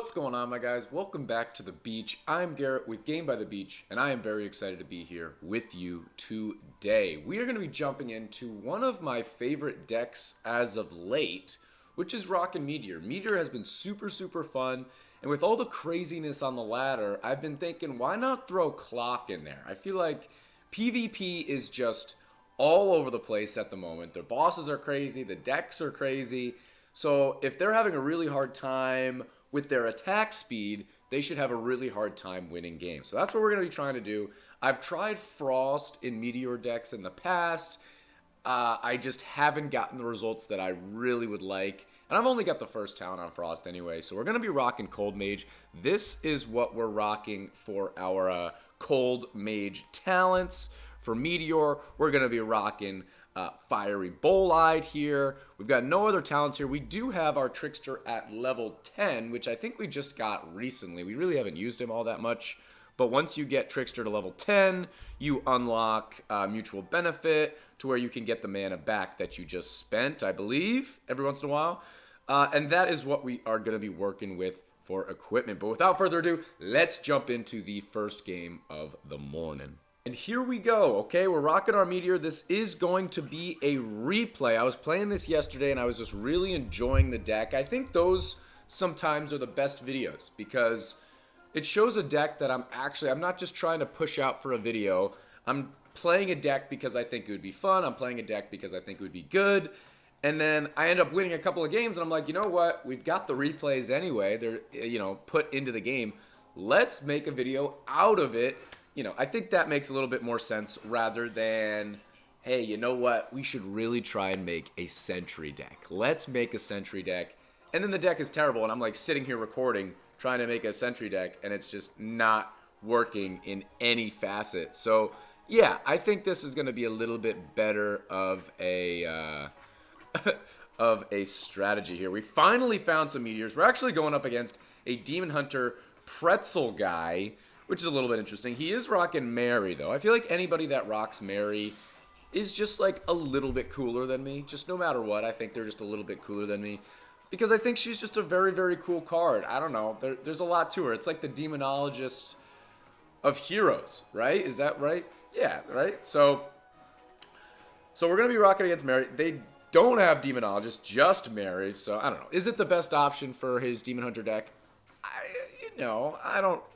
What's going on, my guys? Welcome back to the beach. I'm Garrett with Game by the Beach, and I am very excited to be here with you today. We are going to be jumping into one of my favorite decks as of late, which is Rockin' Meteor. Meteor has been super fun, and with all the craziness on the ladder, I've been thinking, why not throw Clock in there? I feel like PvP is just all over the place at the moment. Their bosses are crazy, the decks are crazy, so if they're having a really hard time with their attack speed, they should have a really hard time winning games. So that's what we're going to be trying to do. I've tried Frost in Meteor decks in the past. I just haven't gotten the results that I really would like. And I've only got the first talent on Frost anyway. So we're going to be rocking Cold Mage. This is what we're rocking for our Cold Mage talents. For Meteor, we're going to be rocking Fiery Bolide here. We've got no other talents here. We do have our Trickster at level 10, which I think we just got recently. We really haven't used him all that much. But once you get Trickster to level 10, you unlock Mutual Benefit to where you can get the mana back that you just spent, I believe, every once in a while. And that is what we are going to be working with for equipment. But without further ado, let's jump into the first game of the morning. And here we go, okay? We're rocking our Meteor. This is going to be a replay. I was playing this yesterday, and I was just really enjoying the deck. I think those sometimes are the best videos because it shows a deck that I'm not just trying to push out for a video. I'm playing a deck because I think it would be fun. I'm playing a deck because I think it would be good. And then I end up winning a couple of games, and I'm like, you know what? We've got the replays anyway. They're, put into the game. Let's make a video out of it. I think that makes a little bit more sense rather than, hey, you know what? We should really try and make a Sentry deck. Let's make a Sentry deck. And then the deck is terrible, and I'm like sitting here recording, trying to make a Sentry deck, and it's just not working in any facet. So, yeah, I think this is going to be a little bit better of a of a strategy here. We finally found some Meteors. We're actually going up against a Demon Hunter Pretzel guy, which is a little bit interesting. He is rocking Mary, though. I feel like anybody that rocks Mary is just, like, a little bit cooler than me. Just no matter what, I think they're just a little bit cooler than me. Because I think she's just a very cool card. I don't know. There's a lot to her. It's like the Demonologist of heroes, right? Is that right? Yeah, right? So we're going to be rocking against Mary. They don't have Demonologist, just Mary. So, I don't know. Is it the best option for his Demon Hunter deck?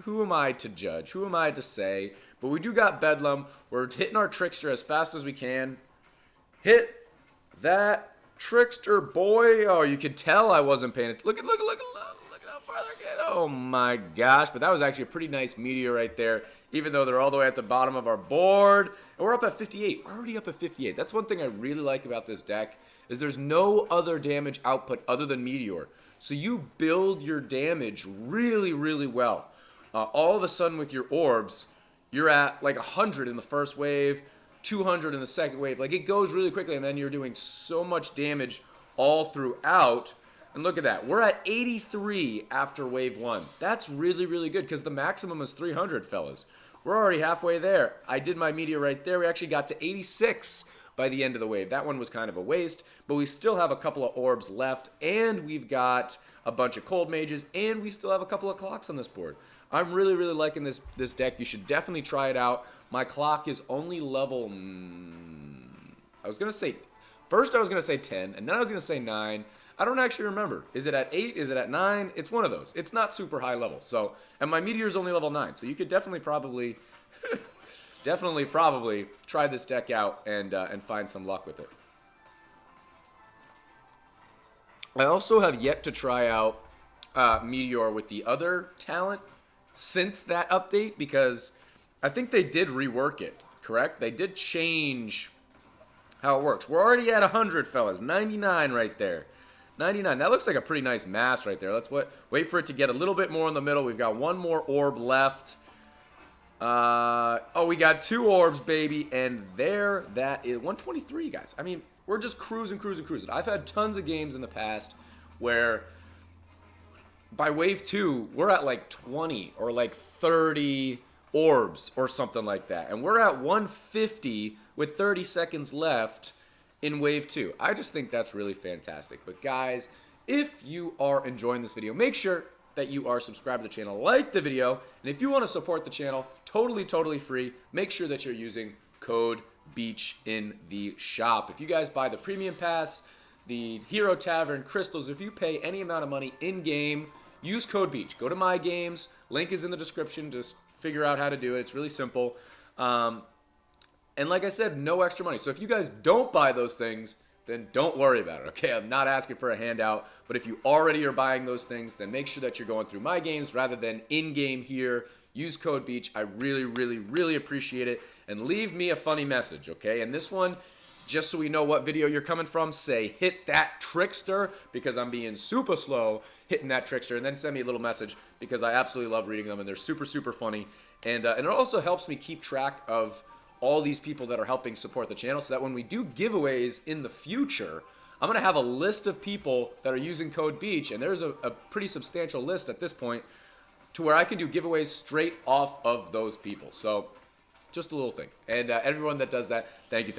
Who am I to judge? Who am I to say? But we do got Bedlam. We're hitting our Trickster as fast as we can. Hit that Trickster, boy. Oh, you could tell I wasn't paying attention. Look at how far they're getting. Oh my gosh. But that was actually a pretty nice Meteor right there, even though they're all the way at the bottom of our board. And we're up at 58. We're already up at 58. That's one thing I really like about this deck, is there's no other damage output other than Meteor. So you build your damage really well. All of a sudden with your orbs, you're at like 100 in the first wave, 200 in the second wave. Like, it goes really quickly, and then you're doing so much damage all throughout. And look at that. We're at 83 after wave 1. That's really good because the maximum is 300, fellas. We're already halfway there. I did my Meteor right there. We actually got to 86 by the end of the wave. That one was kind of a waste, but we still have a couple of orbs left, and we've got a bunch of Cold Mages, and we still have a couple of clocks on this board. I'm really liking this deck. You should definitely try it out. My clock is only level, I was going to say 10, and then I was going to say 9. I don't actually remember. Is it at 8? Is it at 9? It's one of those. It's not super high level. So, and my Meteor is only level 9, so you could definitely probably try this deck out and find some luck with it. I also have yet to try out Meteor with the other talent since that update, because I think they did rework it, correct? They did change how it works. We're already at 100, fellas. 99 right there. 99. That looks like a pretty nice mass right there. Let's wait for it to get a little bit more in the middle. We've got one more orb left. We got 2 orbs, baby, and there that is 123, guys. I mean, we're just cruising. I've had tons of games in the past where by wave 2, we're at like 20 or like 30 orbs or something like that, and we're at 150 with 30 seconds left in wave 2. I just think that's really fantastic. But guys, if you are enjoying this video, make sure that you are subscribed to the channel, like the video, and if you want to support the channel, totally free, make sure that you're using code BEACH in the shop. If you guys buy the Premium Pass, the Hero Tavern, Crystals, if you pay any amount of money in-game, use code BEACH. Go to My Games, link is in the description, just figure out how to do it. It's really simple. And like I said, no extra money. So if you guys don't buy those things, then don't worry about it, okay? I'm not asking for a handout, but if you already are buying those things, then make sure that you're going through My Games rather than in-game here. Use code BEACH. I really appreciate it. And leave me a funny message, okay? And this one, just so we know what video you're coming from, say, hit that trickster, because I'm being super slow hitting that trickster, and then send me a little message, because I absolutely love reading them, and they're super funny. And it also helps me keep track of all these people that are helping support the channel, so that when we do giveaways in the future, I'm going to have a list of people that are using code BEACH, and there's a pretty substantial list at this point, to where I can do giveaways straight off of those people. So just a little thing. And everyone that does that, thank you.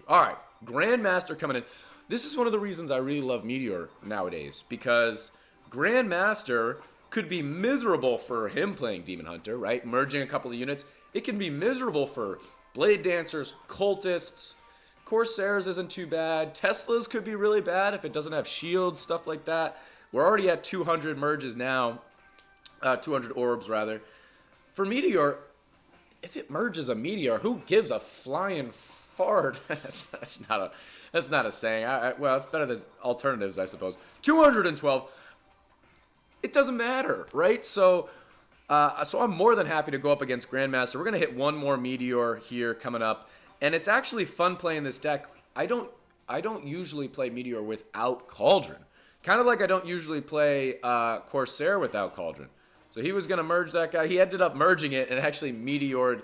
All right, Grandmaster coming in. This is one of the reasons I really love Meteor nowadays, because Grandmaster could be miserable for him playing Demon Hunter, right? Merging a couple of units. It can be miserable for Blade Dancers, Cultists, Corsairs isn't too bad. Teslas could be really bad if it doesn't have shields, stuff like that. We're already at 200 merges now. 200 orbs, rather. For Meteor, if it merges a Meteor, who gives a flying fart? that's not a saying. Well, it's better than alternatives, I suppose. 212. It doesn't matter, right? So I'm more than happy to go up against Grandmaster. We're going to hit one more Meteor here coming up. And it's actually fun playing this deck. I don't usually play Meteor without Cauldron. Kind of like I don't usually play Corsair without Cauldron. So he was going to merge that guy. He ended up merging it and actually Meteored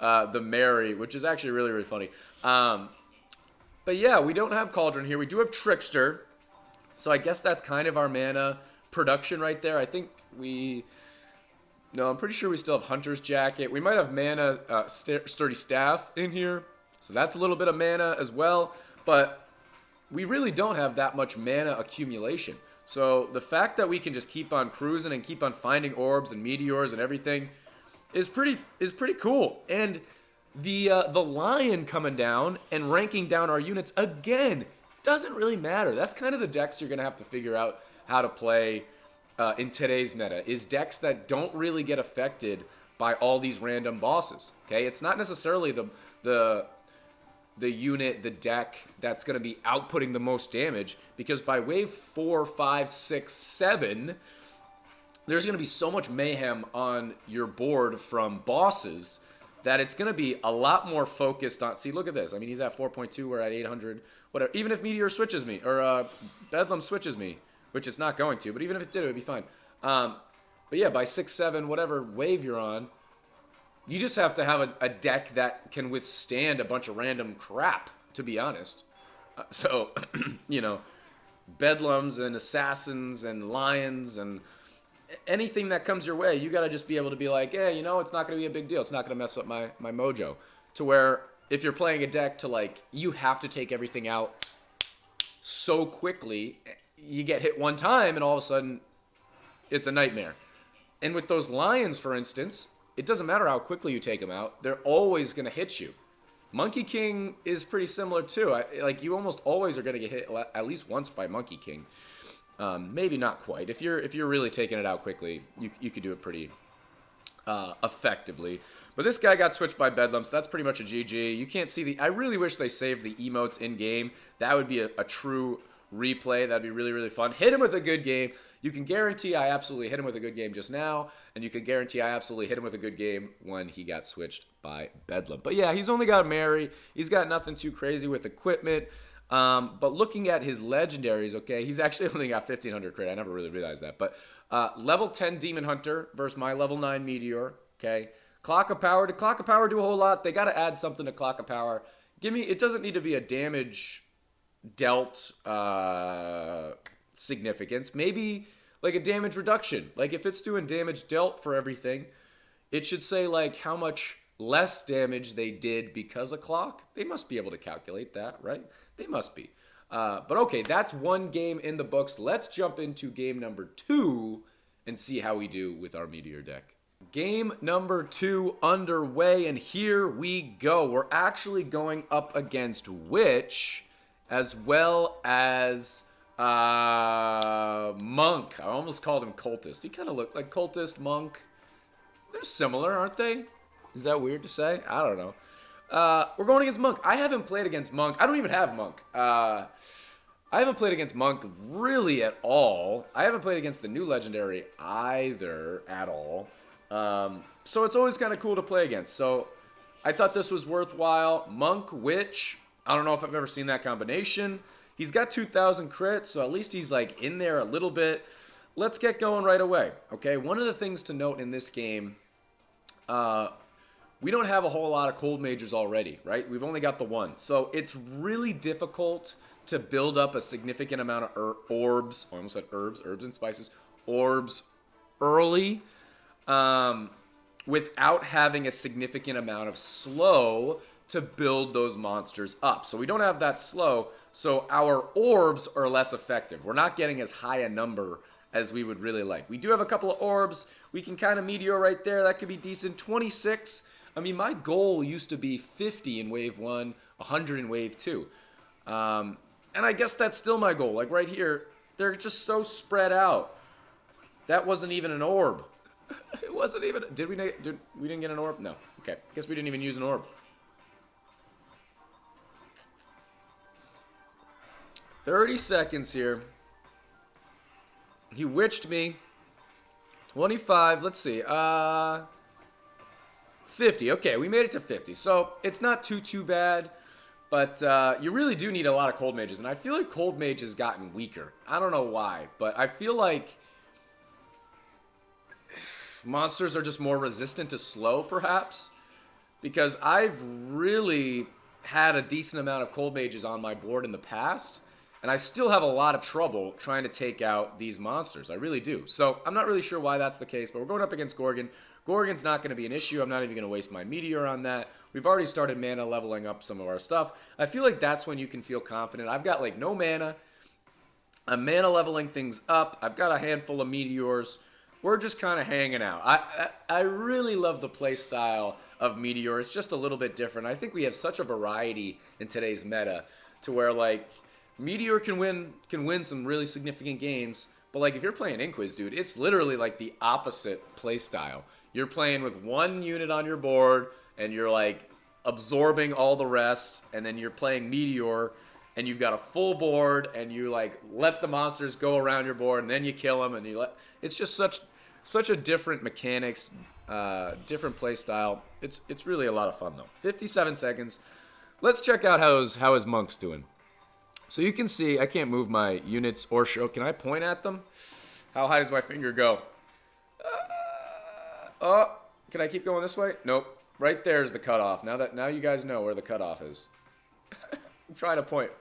the Mary, which is actually really funny. But yeah, we don't have Cauldron here. We do have Trickster. So I guess that's kind of our mana production right there. I think I'm pretty sure we still have Hunter's Jacket. We might have mana Sturdy Staff in here. So that's a little bit of mana as well. But we really don't have that much mana accumulation. So the fact that we can just keep on cruising and keep on finding orbs and meteors and everything is pretty cool. And the Lion coming down and ranking down our units again doesn't really matter. That's kind of the decks you're going to have to figure out how to play in today's meta, is decks that don't really get affected by all these random bosses. Okay, it's not necessarily the unit, the deck that's going to be outputting the most damage, because by wave 4, 5, 6, 7, there's going to be so much mayhem on your board from bosses that it's going to be a lot more focused on. See, look at this. I mean, he's at 4.2, we're at 800, whatever. Even if Meteor switches me, or Bedlam switches me, which it's not going to, but even if it did, it would be fine. But yeah, by 6, 7, whatever wave you're on, you just have to have a deck that can withstand a bunch of random crap, to be honest. So, you know, Bedlams and Assassins and Lions and anything that comes your way, you got to just be able to be like, yeah, you know, it's not going to be a big deal. It's not going to mess up my mojo. To where if you're playing a deck to, like, you have to take everything out so quickly, you get hit one time and all of a sudden it's a nightmare. And with those Lions, for instance, it doesn't matter how quickly you take them out. They're always going to hit you. Monkey King is pretty similar too. Like, you almost always are going to get hit at least once by Monkey King. Maybe not quite. If you're really taking it out quickly, you could do it pretty effectively. But this guy got switched by Bedlam, so that's pretty much a GG. You can't see I really wish they saved the emotes in game. That would be a true replay. That'd be really fun. Hit him with a good game. You can guarantee I absolutely hit him with a good game just now, and you can guarantee I absolutely hit him with a good game when he got switched by Bedlam. But yeah, he's only got a Mary. He's got nothing too crazy with equipment. But looking at his legendaries, okay, he's actually only got 1500 crit. I never really realized that. But level 10 Demon Hunter versus my level 9 Meteor, okay. Clock of Power. Did Clock of Power do a whole lot? They got to add something to Clock of Power. It doesn't need to be a damage dealt significance. Maybe like a damage reduction. Like if it's doing damage dealt for everything, it should say like how much less damage they did because of clock. They must be able to calculate that, right? They must be. But okay, that's one game in the books. Let's jump into game number 2 and see how we do with our Meteor deck. Game number 2 underway, and here we go. We're actually going up against Witch as well as Monk. I almost called him Cultist. He kind of looked like Cultist, Monk. They're similar, aren't they? Is that weird to say? I don't know. We're going against Monk. I haven't played against Monk. I don't even have Monk. I haven't played against Monk really at all. I haven't played against the new Legendary either at all. So it's always kind of cool to play against. So I thought this was worthwhile. Monk, Witch. I don't know if I've ever seen that combination. He's got 2,000 crits, so at least he's like in there a little bit. Let's get going right away. Okay, one of the things to note in this game, we don't have a whole lot of cold mages already, right? We've only got the one. So it's really difficult to build up a significant amount of orbs. I almost said herbs and spices. Orbs early without having a significant amount of slow to build those monsters up. So we don't have that slow, so our orbs are less effective. We're not getting as high a number as we would really like. We do have a couple of orbs. We can kind of Meteor right there. That could be decent. 26. I mean, my goal used to be 50 in Wave 1, 100 in Wave 2. And I guess that's still my goal. Like right here, they're just so spread out. That wasn't even an orb. It wasn't even... we didn't get an orb? No. Okay. Guess we didn't even use an orb. 30 seconds here. He witched me. 25. Let's see. 50. Okay, we made it to 50. So it's not too bad. But you really do need a lot of cold mages. And I feel like cold mage has gotten weaker. I don't know why. But I feel like monsters are just more resistant to slow, perhaps. Because I've really had a decent amount of cold mages on my board in the past. And I still have a lot of trouble trying to take out these monsters. I really do. So I'm not really sure why that's the case, but we're going up against Gorgon. Gorgon's not going to be an issue. I'm not even going to waste my Meteor on that. We've already started mana leveling up some of our stuff. I feel like that's when you can feel confident. I've got like no mana. I'm mana leveling things up. I've got a handful of Meteors. We're just kind of hanging out. I really love the play style of Meteor. It's just a little bit different. I think we have such a variety in today's meta to where like Meteor can win some really significant games, but like if you're playing Inquis, dude, it's literally like the opposite play style. You're playing with one unit on your board, and you're like absorbing all the rest, and then you're playing Meteor, and you've got a full board, and you like let the monsters go around your board, and then you kill them, and it's just such a different mechanics, different play style. It's really a lot of fun though. 57 seconds. Let's check out how his Monk's doing. So you can see, I can't move my units or show. Can I point at them? How high does my finger go? Can I keep going this way? Nope. Right there's the cutoff. Now you guys know where the cutoff is. I'm trying to point.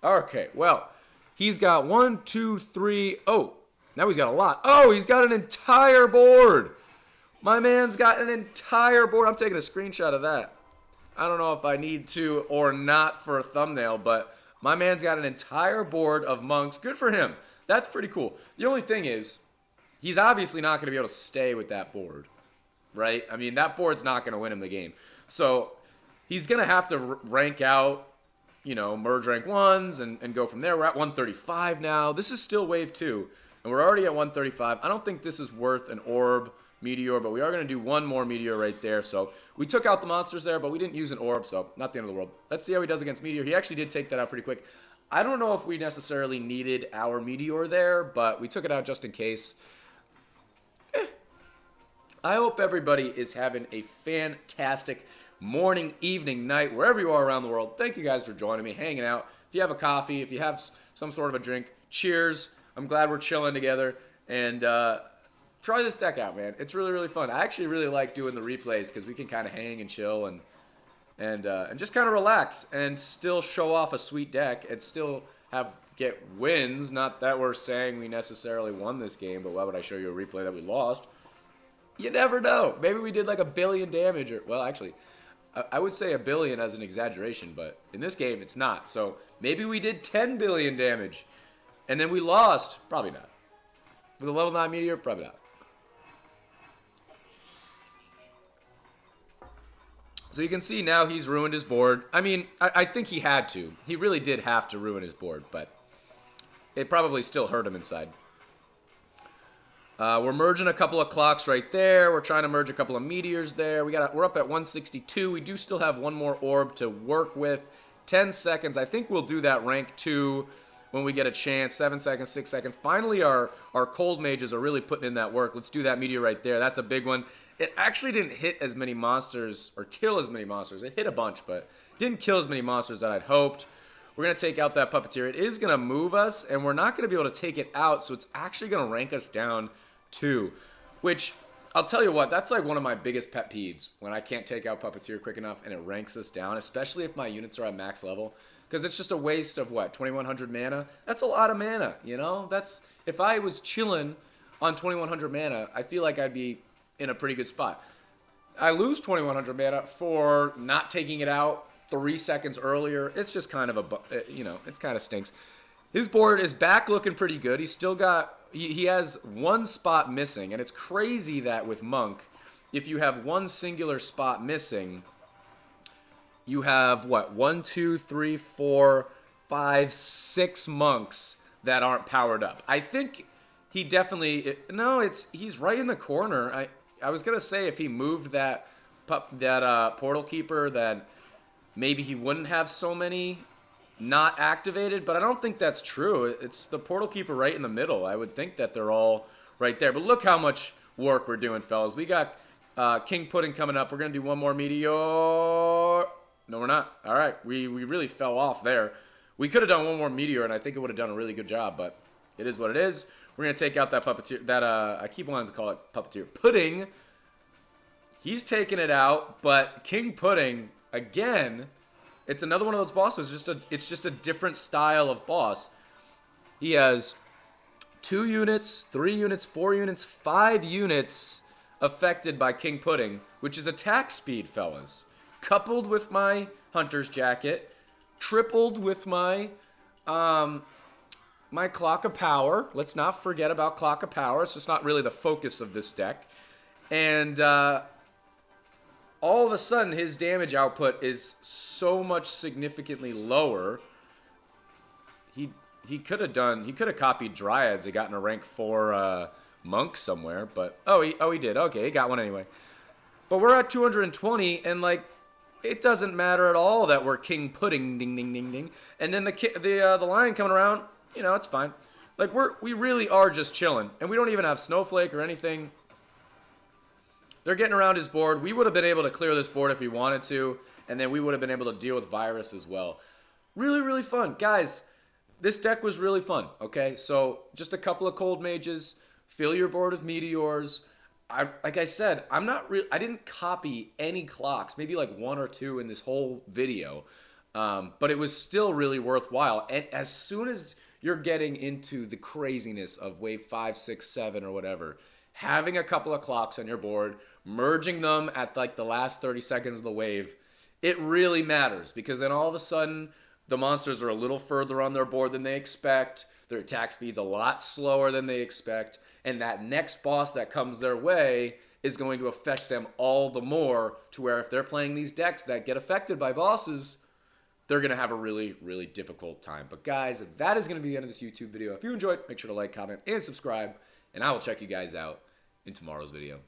Okay, well, he's got 1, 2, 3. Oh, now he's got a lot. Oh, he's got an entire board. My man's got an entire board. I'm taking a screenshot of that. I don't know if I need to or not for a thumbnail, but my man's got an entire board of monks. Good for him. That's pretty cool. The only thing is, he's obviously not going to be able to stay with that board, right? I mean, that board's not going to win him the game. So he's going to have to rank out, merge rank 1s and go from there. We're at 135 now. This is still wave 2, and we're already at 135. I don't think this is worth an orb Meteor, but we are going to do one more Meteor right there. So we took out the monsters there, but we didn't use an orb, so not the end of the world. Let's see how he does against Meteor. He actually did take that out pretty quick. I don't know if we necessarily needed our Meteor there, but we took it out just in case. I hope everybody is having a fantastic morning, evening, night, wherever you are around the world. Thank you guys for joining me, hanging out. If you have a coffee, if you have some sort of a drink, cheers. I'm glad we're chilling together, and try this deck out, man. It's really, really fun. I actually really like doing the replays because we can kind of hang and chill and just kind of relax and still show off a sweet deck and still get wins. Not that we're saying we necessarily won this game, but why would I show you a replay that we lost? You never know. Maybe we did like 1 billion damage. Well, actually, I would say 1 billion as an exaggeration, but in this game, it's not. So maybe we did 10 billion damage, and then we lost. Probably not. With a level 9 Meteor, probably not. So you can see now he's ruined his board. I mean, I think he had to. He really did have to ruin his board, but it probably still hurt him inside. We're merging a couple of clocks right there. We're trying to merge a couple of meteors there. We're up at 162. We do still have one more orb to work with. 10 seconds. I think we'll do that rank 2 when we get a chance. 7 seconds, 6 seconds. Finally, our cold mages are really putting in that work. Let's do that meteor right there. That's a big one. It actually didn't hit as many monsters or kill as many monsters. It hit a bunch, but didn't kill as many monsters that I'd hoped. We're going to take out that puppeteer. It is going to move us, and we're not going to be able to take it out, so it's actually going to rank us down 2, which I'll tell you what, that's like one of my biggest pet peeves when I can't take out puppeteer quick enough and it ranks us down, especially if my units are at max level, because it's just a waste of what, 2100 mana? That's a lot of mana, you know? That's, if I was chilling on 2100 mana, I feel like I'd be in a pretty good spot. I lose 2100 mana for not taking it out 3 seconds earlier. It's just kind of a, you know, it kind of stinks. His board is back looking pretty good. He's still got, he has one spot missing, and it's crazy that with Monk, if you have one singular spot missing, you have what, 1, 2, 3, 4, 5, 6 monks that aren't powered up. I think he definitely, he's right in the corner. I was gonna say if he moved that portal keeper, then maybe he wouldn't have so many not activated, but I don't think that's true. It's the portal keeper right in the middle. I would think that they're all right there. But look how much work we're doing, fellas. We got King Pudding coming up. We're going to do one more meteor. No, we're not. All right. We really fell off there. We could have done one more meteor, and I think it would have done a really good job, but it is what it is. We're going to take out that puppeteer, that I keep wanting to call it puppeteer. Pudding. He's taking it out, but King Pudding, again, it's another one of those bosses. It's just a different style of boss. He has 2 units, 3 units, 4 units, 5 units affected by King Pudding, which is attack speed, fellas. Coupled with my Hunter's Jacket, tripled with my my Clock of Power. Let's not forget about Clock of Power. It's just not really the focus of this deck. And all of a sudden, his damage output is so much significantly lower. He could have copied Dryads and gotten a rank 4 monk somewhere, but he did. Okay, he got one anyway. But we're at 220, and like, it doesn't matter at all that we're King Pudding, ding ding ding ding, and then the lion coming around, you know, it's fine. Like, we really are just chilling, and we don't even have Snowflake or anything. They're getting around his board. We would have been able to clear this board if we wanted to, and then we would have been able to deal with Virus as well. Really, really fun. Guys, this deck was really fun, okay? So just a couple of cold mages, fill your board with meteors. Like I said, I didn't copy any clocks, maybe like 1 or 2 in this whole video, but it was still really worthwhile. And as soon as you're getting into the craziness of wave 5, 6, 7 or whatever, having a couple of clocks on your board, merging them at like the last 30 seconds of the wave, it really matters, because then all of a sudden the monsters are a little further on their board than they expect, their attack speed's a lot slower than they expect, and that next boss that comes their way is going to affect them all the more, to where if they're playing these decks that get affected by bosses, they're going to have a really, really difficult time. But guys, that is going to be the end of this YouTube video. If you enjoyed, make sure to like, comment, and subscribe, and I will check you guys out in tomorrow's video.